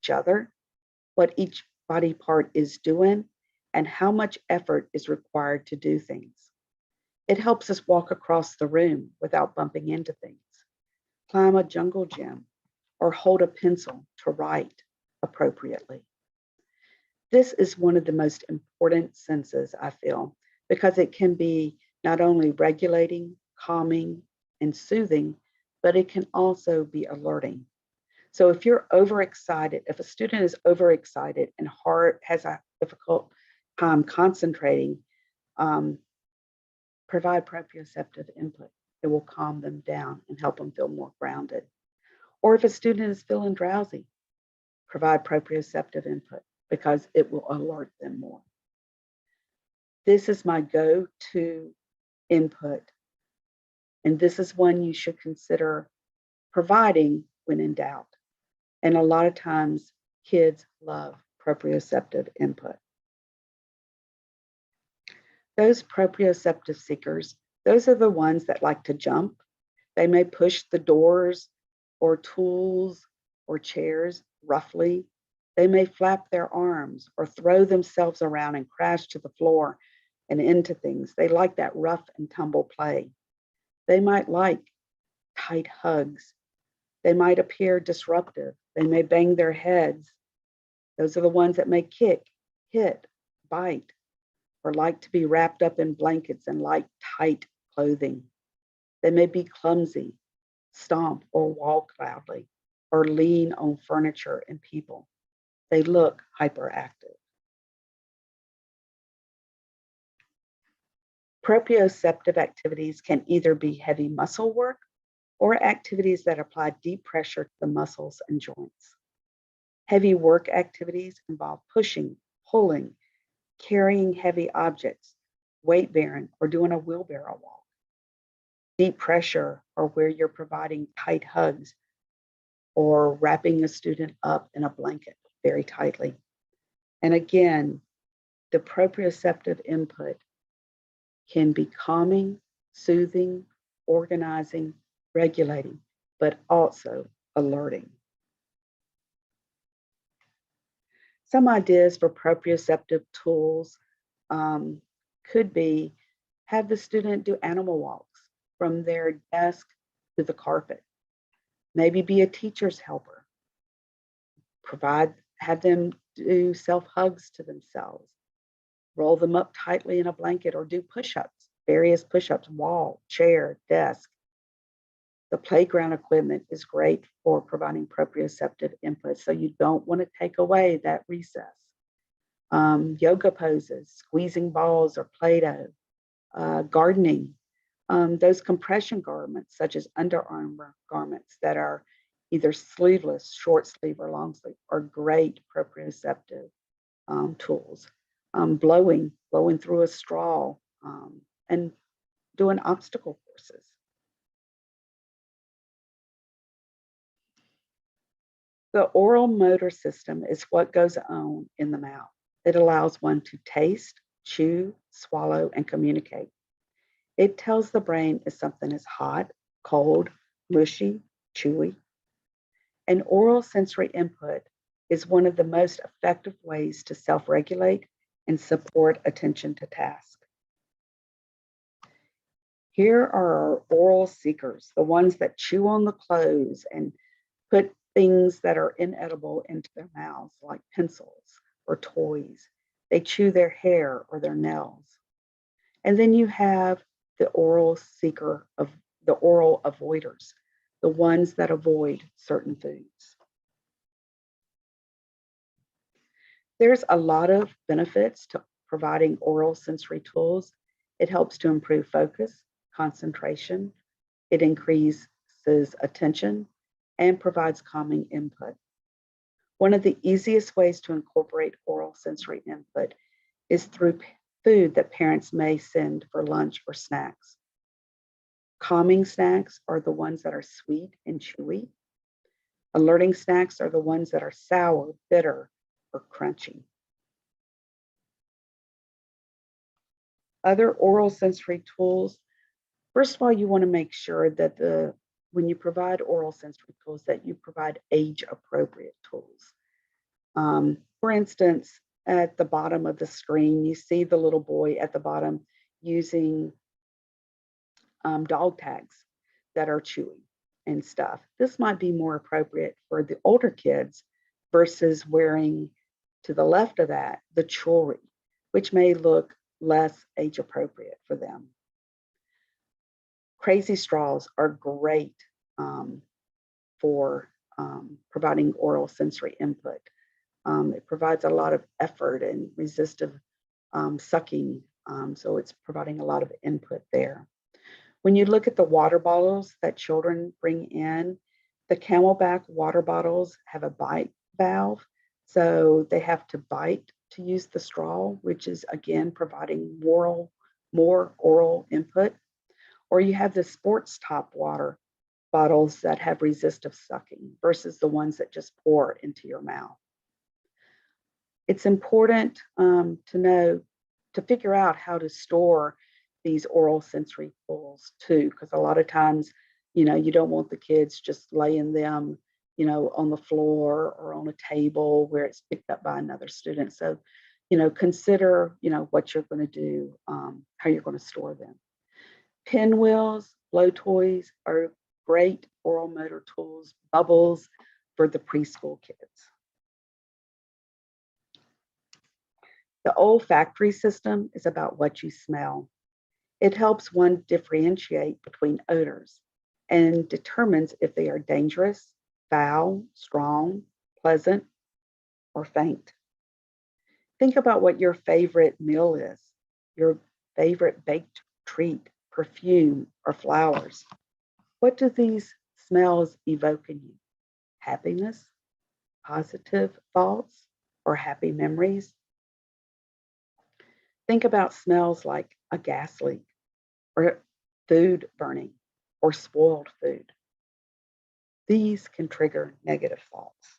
each other, what each body part is doing, and how much effort is required to do things. It helps us walk across the room without bumping into things, climb a jungle gym, or hold a pencil to write appropriately. This is one of the most important senses, I feel, because it can be not only regulating, calming, and soothing, but it can also be alerting. So if you're overexcited, if a student is overexcited and has a difficult time concentrating, um, provide proprioceptive input. It will calm them down and help them feel more grounded. Or if a student is feeling drowsy, provide proprioceptive input because it will alert them more. This is my go-to input, and this is one you should consider providing when in doubt. And a lot of times, kids love proprioceptive input. Those proprioceptive seekers, those are the ones that like to jump. They may push the doors or tools or chairs roughly. They may flap their arms or throw themselves around and crash to the floor and into things. They like that rough and tumble play. They might like tight hugs. They might appear disruptive. They may bang their heads. Those are the ones that may kick, hit, bite, or like to be wrapped up in blankets and light, tight clothing. They may be clumsy, stomp or walk loudly, or lean on furniture and people. They look hyperactive. Proprioceptive activities can either be heavy muscle work or activities that apply deep pressure to the muscles and joints. Heavy work activities involve pushing, pulling, carrying heavy objects, weight bearing, or doing a wheelbarrow walk. Deep pressure, or where you're providing tight hugs or wrapping a student up in a blanket very tightly. And again, the proprioceptive input can be calming, soothing, organizing, regulating, but also alerting. Some ideas for proprioceptive tools could be have the student do animal walks from their desk to the carpet. Maybe be a teacher's helper. Have them do self-hugs to themselves. Roll them up tightly in a blanket or do push-ups, various push-ups, wall, chair, desk. The playground equipment is great for providing proprioceptive input, so you don't want to take away that recess. Yoga poses, squeezing balls or Play-Doh, gardening, those compression garments such as Under Armour garments that are either sleeveless, short sleeve, or long sleeve are great proprioceptive tools. Blowing through a straw, and doing obstacle courses. The oral motor system is what goes on in the mouth. It allows one to taste, chew, swallow, and communicate. It tells the brain if something is hot, cold, mushy, chewy. And oral sensory input is one of the most effective ways to self-regulate and support attention to task. Here are our oral seekers, the ones that chew on the clothes and put things that are inedible into their mouths, like pencils or toys. They chew their hair or their nails. And then you have the oral seeker of the oral avoiders, the ones that avoid certain foods. There's a lot of benefits to providing oral sensory tools. It helps to improve focus, concentration. It increases attention and provides calming input. One of the easiest ways to incorporate oral sensory input is through food that parents may send for lunch or snacks. Calming snacks are the ones that are sweet and chewy. Alerting snacks are the ones that are sour, bitter, or crunchy. Other oral sensory tools, first of all, you want to make sure that when you provide oral sensory tools, that you provide age-appropriate tools. For instance, at the bottom of the screen, you see the little boy at the bottom using dog tags that are chewy and stuff. This might be more appropriate for the older kids versus wearing, to the left of that, the jewelry, which may look less age appropriate for them. Crazy straws are great for providing oral sensory input. It provides a lot of effort and resistive sucking, so it's providing a lot of input there. When you look at the water bottles that children bring in, the Camelback water bottles have a bite valve, so they have to bite to use the straw, which is again providing more oral input. Or you have the sports top water bottles that have resistive sucking versus the ones that just pour into your mouth. It's important to figure out how to store these oral sensory pools too, because a lot of times, you don't want the kids just laying them, on the floor or on a table where it's picked up by another student. So, consider, what you're going to do, how you're going to store them. Pinwheels, blow toys are great oral motor tools, bubbles for the preschool kids. The olfactory system is about what you smell. It helps one differentiate between odors and determines if they are dangerous, foul, strong, pleasant, or faint. Think about what your favorite meal is, your favorite baked treat, perfume, or flowers. What do these smells evoke in you? Happiness, positive thoughts, or happy memories? Think about smells like a gas leak, or food burning, or spoiled food. These can trigger negative thoughts.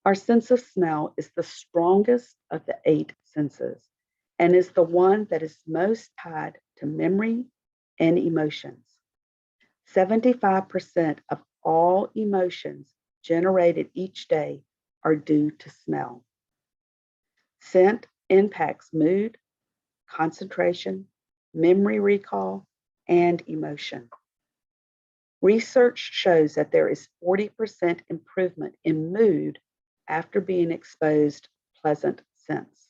Our sense of smell is the strongest of the 8 senses and is the one that is most tied to memory and emotions. 75% of all emotions generated each day are due to smell. Scent impacts mood, concentration, memory recall, and emotion. Research shows that there is 40% improvement in mood after being exposed to pleasant scents.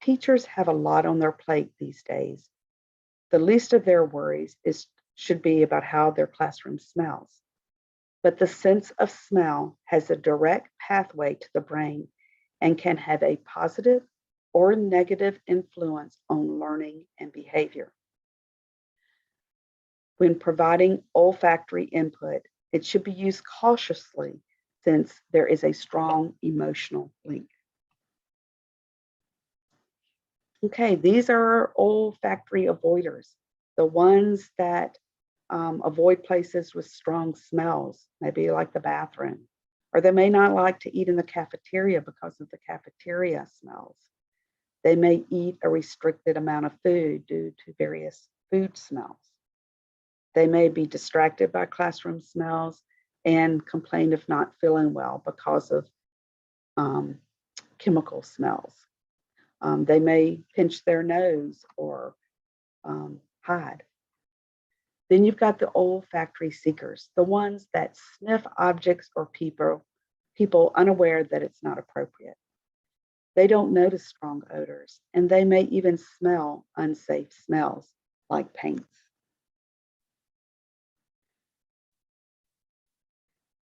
Teachers have a lot on their plate these days. The least of their worries should be about how their classroom smells. But the sense of smell has a direct pathway to the brain and can have a positive or negative influence on learning and behavior. When providing olfactory input, it should be used cautiously since there is a strong emotional link. Okay, these are our olfactory avoiders, the ones that avoid places with strong smells, maybe like the bathroom, or they may not like to eat in the cafeteria because of the cafeteria smells. They may eat a restricted amount of food due to various food smells. They may be distracted by classroom smells and complain of not feeling well because of chemical smells. They may pinch their nose or hide. Then you've got the olfactory seekers, the ones that sniff objects or people unaware that it's not appropriate. They don't notice strong odors, and they may even smell unsafe smells like paints.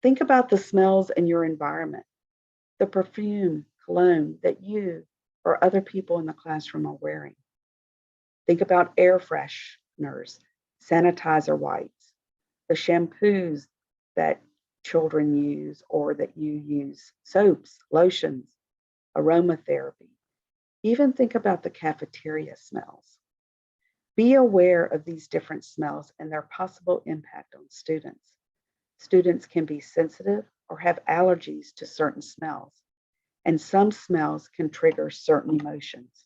Think about the smells in your environment, the perfume, cologne that you or other people in the classroom are wearing. Think about air fresheners, sanitizer wipes, the shampoos that children use or that you use, soaps, lotions, aromatherapy. Even think about the cafeteria smells. Be aware of these different smells and their possible impact on students. Students can be sensitive or have allergies to certain smells, and some smells can trigger certain emotions.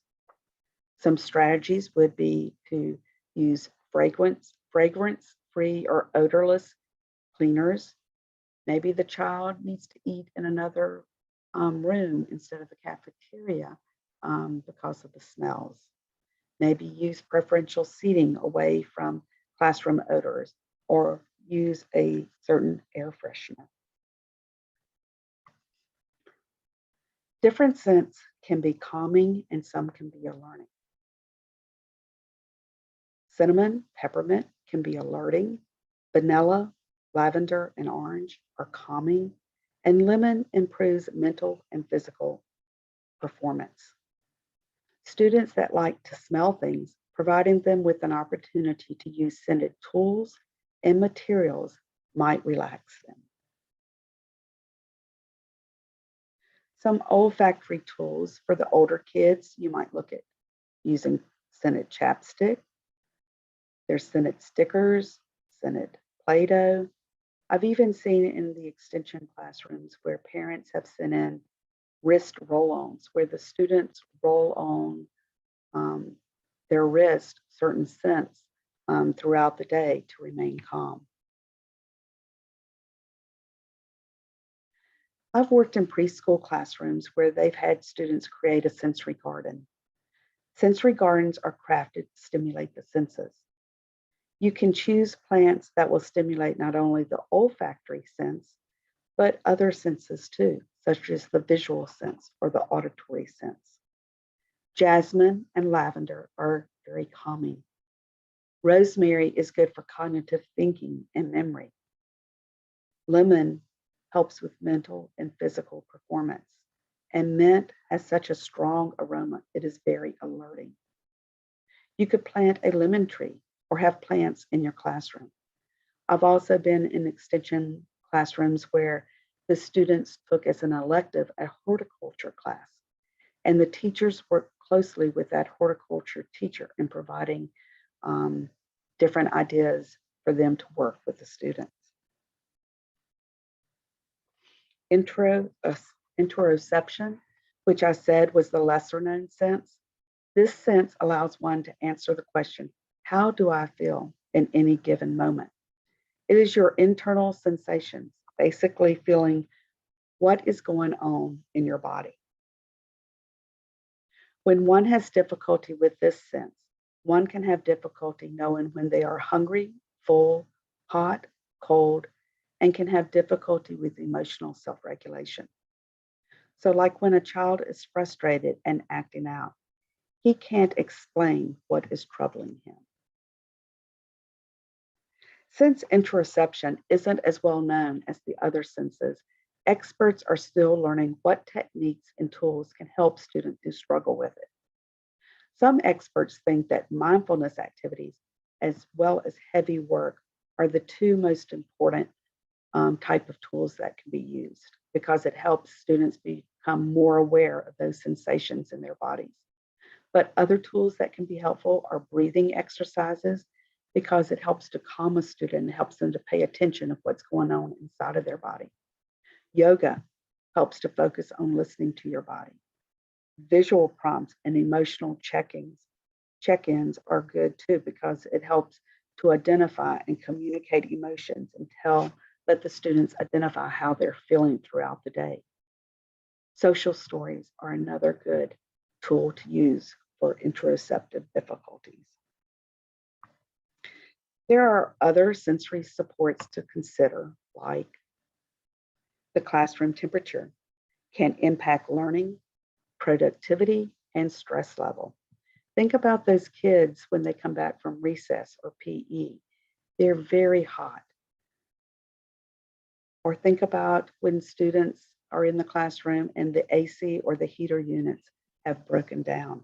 Some strategies would be to use fragrance-free or odorless cleaners, Maybe the child needs to eat in another room instead of the cafeteria because of the smells. Maybe use preferential seating away from classroom odors or use a certain air freshener. Different scents can be calming and some can be alerting. Cinnamon, peppermint can be alerting. Vanilla, lavender, and orange are calming. And lemon improves mental and physical performance. Students that like to smell things, providing them with an opportunity to use scented tools and materials might relax them. Some olfactory tools for the older kids, you might look at using scented chapstick. There's scented stickers, scented Play-Doh. I've even seen it in the extension classrooms where parents have sent in wrist roll-ons where the students roll on their wrist certain scents throughout the day to remain calm. I've worked in preschool classrooms where they've had students create a sensory garden. Sensory gardens are crafted to stimulate the senses. You can choose plants that will stimulate not only the olfactory sense, but other senses too, such as the visual sense or the auditory sense. Jasmine and lavender are very calming. Rosemary is good for cognitive thinking and memory. Lemon helps with mental and physical performance. And mint has such a strong aroma, it is very alerting. You could plant a lemon tree or have plants in your classroom. I've also been in extension classrooms where the students took as an elective a horticulture class, and the teachers worked closely with that horticulture teacher in providing different ideas for them to work with the students. Interoception, which I said was the lesser known sense. This sense allows one to answer the question, how do I feel in any given moment? It is your internal sensations, basically feeling what is going on in your body. When one has difficulty with this sense, one can have difficulty knowing when they are hungry, full, hot, cold, and can have difficulty with emotional self-regulation. So like when a child is frustrated and acting out, he can't explain what is troubling him. Since interoception isn't as well known as the other senses, experts are still learning what techniques and tools can help students who struggle with it. Some experts think that mindfulness activities, as well as heavy work, are the two most important type of tools that can be used because it helps students become more aware of those sensations in their bodies. But other tools that can be helpful are breathing exercises because it helps to calm a student and helps them to pay attention of what's going on inside of their body. Yoga helps to focus on listening to your body. Visual prompts and emotional check-ins are good too because it helps to identify and communicate emotions and let the students identify how they're feeling throughout the day. Social stories are another good tool to use for interoceptive difficulties. There are other sensory supports to consider, like the classroom temperature can impact learning, productivity, and stress level. Think about those kids when they come back from recess or PE. They're very hot. Or think about when students are in the classroom and the AC or the heater units have broken down.